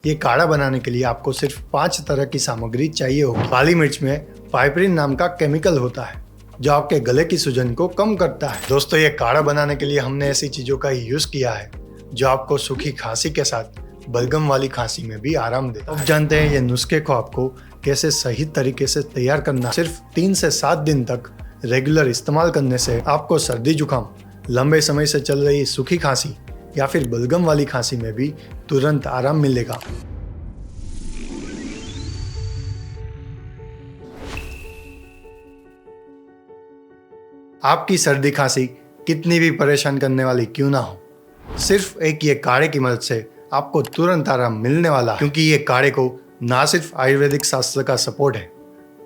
ये काढ़ा बनाने के लिए आपको सिर्फ 5 तरह की सामग्री चाहिए होगी। काली मिर्च में पाइपरिन नाम का केमिकल होता है जो आपके गले की सूजन को कम करता है। दोस्तों, ये काढ़ा बनाने के लिए हमने ऐसी चीजों का यूज किया है जो आपको सूखी खांसी के साथ बलगम वाली खांसी में भी आराम देता है। अब जानते हैं ये नुस्खे को आपको कैसे सही तरीके से तैयार करना। सिर्फ 3 से 7 दिन तक रेगुलर इस्तेमाल करने से आपको सर्दी जुकाम, लंबे समय से चल रही सूखी खांसी या फिर बलगम वाली खांसी में भी तुरंत आराम मिलेगा। आपकी सर्दी खांसी कितनी भी परेशान करने वाली क्यों ना हो, सिर्फ एक ये काढ़े की मदद से आपको तुरंत आराम मिलने वाला है। क्योंकि ये काढ़े को ना सिर्फ आयुर्वेदिक शास्त्र का सपोर्ट है,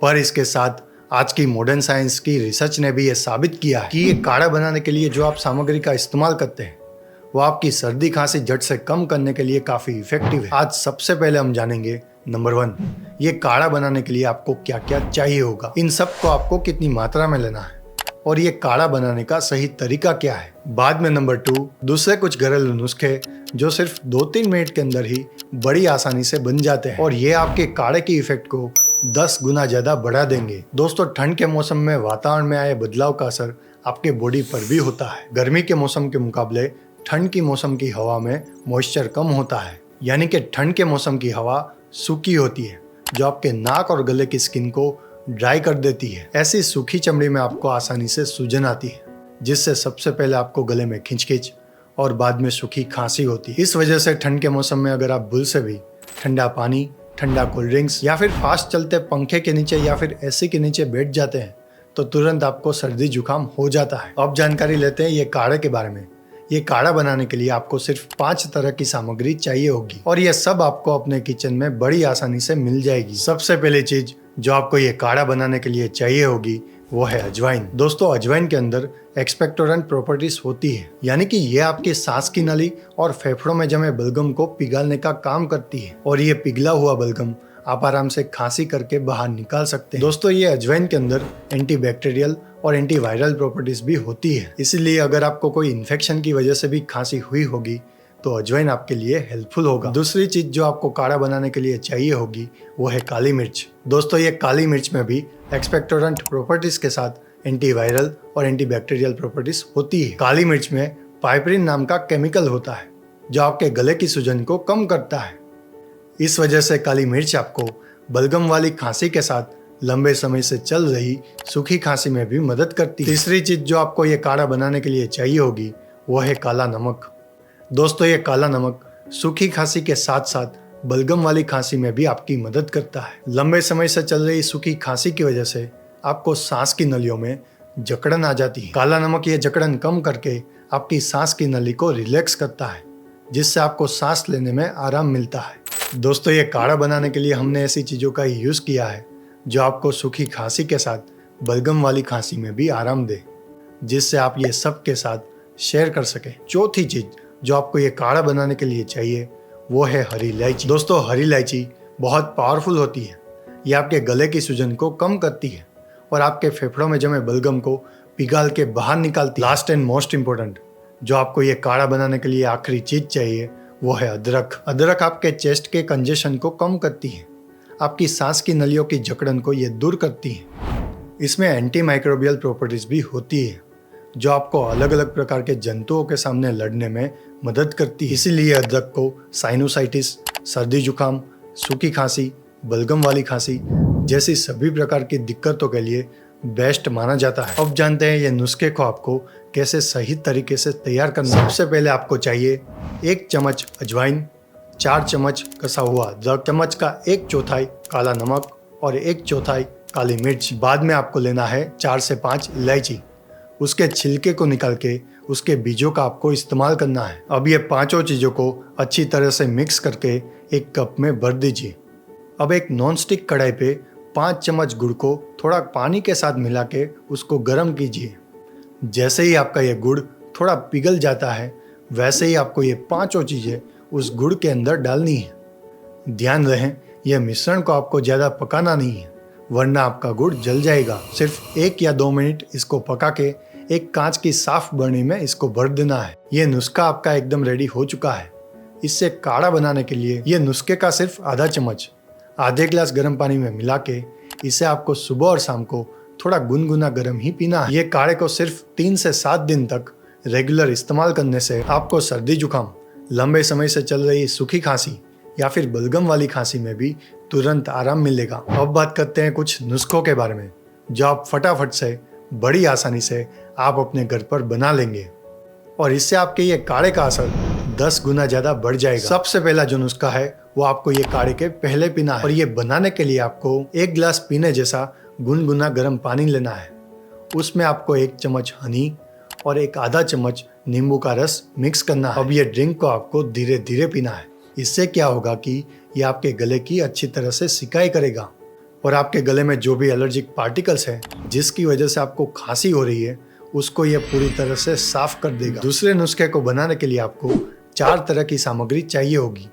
पर इसके साथ आज की मॉडर्न साइंस की रिसर्च ने भी ये साबित किया है कि ये काढ़ा बनाने के लिए जो आप सामग्री का इस्तेमाल करते हैं वो आपकी सर्दी खांसी झट से कम करने के लिए काफी इफेक्टिव है। आज सबसे पहले हम जानेंगे नंबर 1, ये काढ़ा बनाने के लिए आपको क्या क्या चाहिए होगा। इन सब को आपको कितनी मात्रा में लेना है और ये काढ़ा बनाने का सही तरीका क्या है। बाद में नंबर 2, दूसरे कुछ घरेलू नुस्खे जो सिर्फ 2-3 मिनट के अंदर ही बड़ी आसानी से बन जाते हैं और ये आपके काढ़े की इफेक्ट को 10 गुना ज्यादा बढ़ा देंगे। दोस्तों, ठंड के मौसम में वातावरण में आए बदलाव का असर आपके बॉडी पर भी होता है। गर्मी के मौसम के मुकाबले ठंड की मौसम की हवा में मॉइस्चर कम होता है, यानी कि ठंड के मौसम की हवा सूखी होती है जो आपके नाक और गले की स्किन को ड्राई कर देती है। ऐसी सूखी चमड़ी में आपको आसानी से सूजन आती है, जिससे सबसे पहले आपको गले में खिंचखिंच और बाद में सूखी खांसी होती है। इस वजह से ठंड के मौसम में अगर आप भूल से भी ठंडा पानी, ठंडा कोल्ड ड्रिंक्स या फिर फास्ट चलते पंखे के नीचे या फिर एसी के नीचे बैठ जाते हैं तो तुरंत आपको सर्दी जुकाम हो जाता है। अब जानकारी लेते हैं ये काढ़े के बारे में। ये काढ़ा बनाने के लिए आपको सिर्फ 5 तरह की सामग्री चाहिए होगी और ये सब आपको अपने किचन में बड़ी आसानी से मिल जाएगी। सबसे पहली चीज जो आपको ये काढ़ा बनाने के लिए चाहिए होगी वो है अजवाइन। दोस्तों, अजवाइन के अंदर एक्सपेक्टोरेंट प्रॉपर्टीज होती है, यानी कि ये आपकी सांस की नली और फेफड़ों में जमे बलगम को पिघालने का काम करती है और ये पिघला हुआ बलगम आप आराम से खांसी करके बाहर निकाल सकते हैं। दोस्तों, ये अजवाइन के अंदर एंटीबैक्टीरियल और एंटीवायरल प्रॉपर्टीज भी होती है, इसलिए अगर आपको कोई इन्फेक्शन की वजह से भी खांसी हुई होगी तो अजवाइन आपके लिए हेल्पफुल होगा। दूसरी चीज जो आपको काढ़ा बनाने के लिए चाहिए होगी वो है काली मिर्च। दोस्तों, ये काली मिर्च में भी एक्सपेक्टोरेंट प्रॉपर्टीज के साथ एंटीवायरल और एंटीबैक्टीरियल प्रॉपर्टीज होती है। काली मिर्च में पाइपरिन नाम का केमिकल होता है जो आपके गले की सूजन को कम करता है। इस वजह से काली मिर्च आपको बलगम वाली खांसी के साथ लंबे समय से चल रही सूखी खांसी में भी मदद करती है। तीसरी चीज जो आपको ये काढ़ा बनाने के लिए चाहिए होगी वो है काला नमक। दोस्तों, ये काला नमक सूखी खांसी के साथ साथ बलगम वाली खांसी में भी आपकी मदद करता है। लंबे समय से चल रही सूखी खांसी की वजह से आपको सांस की नलियों में जकड़न आ जाती है। काला नमक ये जकड़न कम करके आपकी सांस की नली को रिलैक्स करता है, जिससे आपको सांस लेने में आराम मिलता है। दोस्तों, ये काढ़ा बनाने के लिए हमने ऐसी चीजों का यूज किया है जो आपको सूखी खांसी के साथ बलगम वाली खांसी में भी आराम दे, जिससे आप ये सब के साथ शेयर कर सके। चौथी चीज जो आपको ये काढ़ा बनाने के लिए चाहिए वो है हरी इलायची। दोस्तों, हरी इलायची बहुत पावरफुल होती है। ये आपके गले की सूजन को कम करती है और आपके फेफड़ों में जमे बलगम को पिघाल के बाहर निकालती है। लास्ट एंड मोस्ट इम्पोर्टेंट जो आपको ये काढ़ा बनाने के लिए आखिरी चीज चाहिए वो है अदरक। अदरक आपके चेस्ट के कंजेशन को कम करती है, आपकी सांस की नलियों की जकड़न को ये दूर करती है। इसमें एंटी माइक्रोबियल प्रॉपर्टीज भी होती है जो आपको अलग अलग प्रकार के जंतुओं के सामने लड़ने में मदद करती है। इसीलिए अदरक को साइनोसाइटिस, सर्दी जुकाम, सूखी खांसी, बलगम वाली खांसी जैसी सभी प्रकार की दिक्कतों के लिए बेस्ट माना जाता है। अब जानते हैं ये नुस्खे को आपको कैसे सही तरीके से तैयार करना। सबसे पहले आपको चाहिए 1 चम्मच अजवाइन, 4 चम्मच कसा हुआ अदरक, चम्मच का 1/4 काला नमक और 1/4 काली मिर्च। बाद में आपको लेना है 4 से 5 इलायची। उसके छिलके को निकाल के उसके बीजों का आपको इस्तेमाल करना है। अब ये 5 चीजों को अच्छी तरह से मिक्स करके एक कप में भर दीजिए। अब एक नॉन स्टिक कढ़ाई पे 5 चम्मच गुड़ को थोड़ा पानी के साथ मिला के उसको गर्म कीजिए। जैसे ही आपका ये गुड़ थोड़ा पिघल जाता है वैसे ही आपको ये 5 चीजें उस गुड़ के अंदर डालनी है। ध्यान रहे यह मिश्रण को आपको ज्यादा पकाना नहीं है, वरना आपका गुड़ जल जाएगा। सिर्फ 1 या 2 मिनट इसको पका के एक कांच की साफ बर्नी में इसको भर देना है। ये नुस्खा आपका एकदम रेडी हो चुका है। इससे काढ़ा बनाने के लिए ये नुस्खे का सिर्फ आधा चम्मच आधे गिलास गर्म पानी में मिला के इसे आपको सुबह और शाम को थोड़ा गुनगुना गर्म ही पीना है। ये काढ़े को सिर्फ 3 से 7 दिन तक रेगुलर इस्तेमाल करने से आपको सर्दी जुकाम, लंबे समय से चल रही सूखी खांसी या फिर बलगम वाली खांसी में भी तुरंत आराम मिलेगा। अब बात करते हैं कुछ नुस्खों के बारे में जो आप फटाफट से बड़ी आसानी से आप अपने घर पर बना लेंगे और इससे आपके ये काढ़े का असर 10 गुना ज्यादा बढ़ जाएगा। सबसे पहला जो नुस्खा है वो आपको ये काढ़े के पहले पीना है और ये बनाने के लिए आपको 1 गिलास पीने जैसा गुनगुना गर्म पानी लेना है। उसमें आपको 1 चम्मच हनी और 1 आधा चम्मच नींबू का रस मिक्स करना है। अब ये ड्रिंक को आपको धीरे धीरे पीना है। इससे क्या होगा कि ये आपके गले की अच्छी तरह से सिकाई करेगा और आपके गले में जो भी एलर्जिक पार्टिकल्स है जिसकी वजह से आपको खांसी हो रही है उसको ये पूरी तरह से साफ कर देगा। दूसरे नुस्खे को बनाने के लिए आपको 4 तरह की सामग्री चाहिए होगी।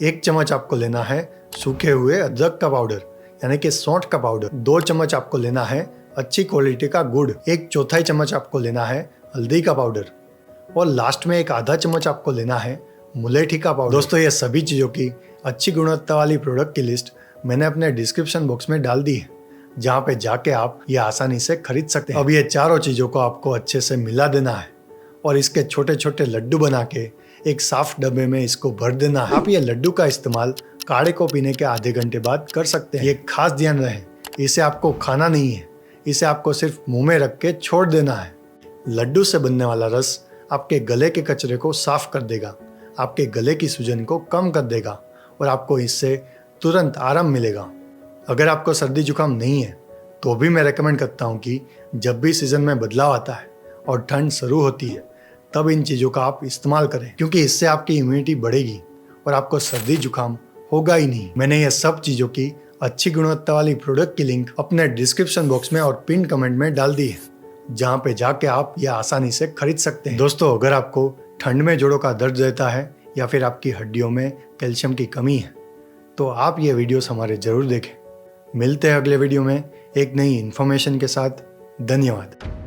1 चम्मच आपको लेना है सूखे हुए अदरक का पाउडर यानी कि सौंठ का पाउडर। 2 चम्मच आपको लेना है अच्छी क्वालिटी का गुड़। 1/4 चम्मच आपको लेना है हल्दी का पाउडर और लास्ट में 1 आधा चम्मच आपको लेना है मुलेठी का पाउडर। दोस्तों ये सभी चीज़ों की अच्छी गुणवत्ता वाली प्रोडक्ट की लिस्ट मैंने अपने डिस्क्रिप्शन बॉक्स में डाल दी है जहाँ पे जाके आप ये आसानी से खरीद सकते हैं। अब ये चारों चीज़ों को आपको अच्छे से मिला देना है और इसके छोटे छोटे लड्डू बना के एक साफ डब्बे में इसको भर देना है। आप ये लड्डू का इस्तेमाल काढ़े को पीने के आधे घंटे बाद कर सकते हैं। ये खास ध्यान रहे इसे आपको खाना नहीं है, इसे आपको सिर्फ मुंह में रख के छोड़ देना है। लड्डू से बनने वाला रस आपके गले के कचरे को साफ कर देगा, आपके गले की सूजन को कम कर देगा और आपको इससे तुरंत आराम मिलेगा। अगर आपको सर्दी जुकाम नहीं है तो भी मैं रेकमेंड करता हूँ कि जब भी सीजन में बदलाव आता है और ठंड शुरू होती है तब इन चीज़ों का आप इस्तेमाल करें क्योंकि इससे आपकी इम्यूनिटी बढ़ेगी और आपको सर्दी जुकाम होगा ही नहीं। मैंने ये सब चीज़ों की अच्छी गुणवत्ता वाली प्रोडक्ट की लिंक अपने डिस्क्रिप्शन बॉक्स में और पिन कमेंट में डाल दी है जहाँ पे जाके आप ये आसानी से खरीद सकते हैं। दोस्तों अगर आपको ठंड में जोड़ों का दर्द रहता है या फिर आपकी हड्डियों में कैल्शियम की कमी है तो आप ये वीडियोस हमारे ज़रूर देखें। मिलते हैं अगले वीडियो में एक नई इन्फॉर्मेशन के साथ। धन्यवाद।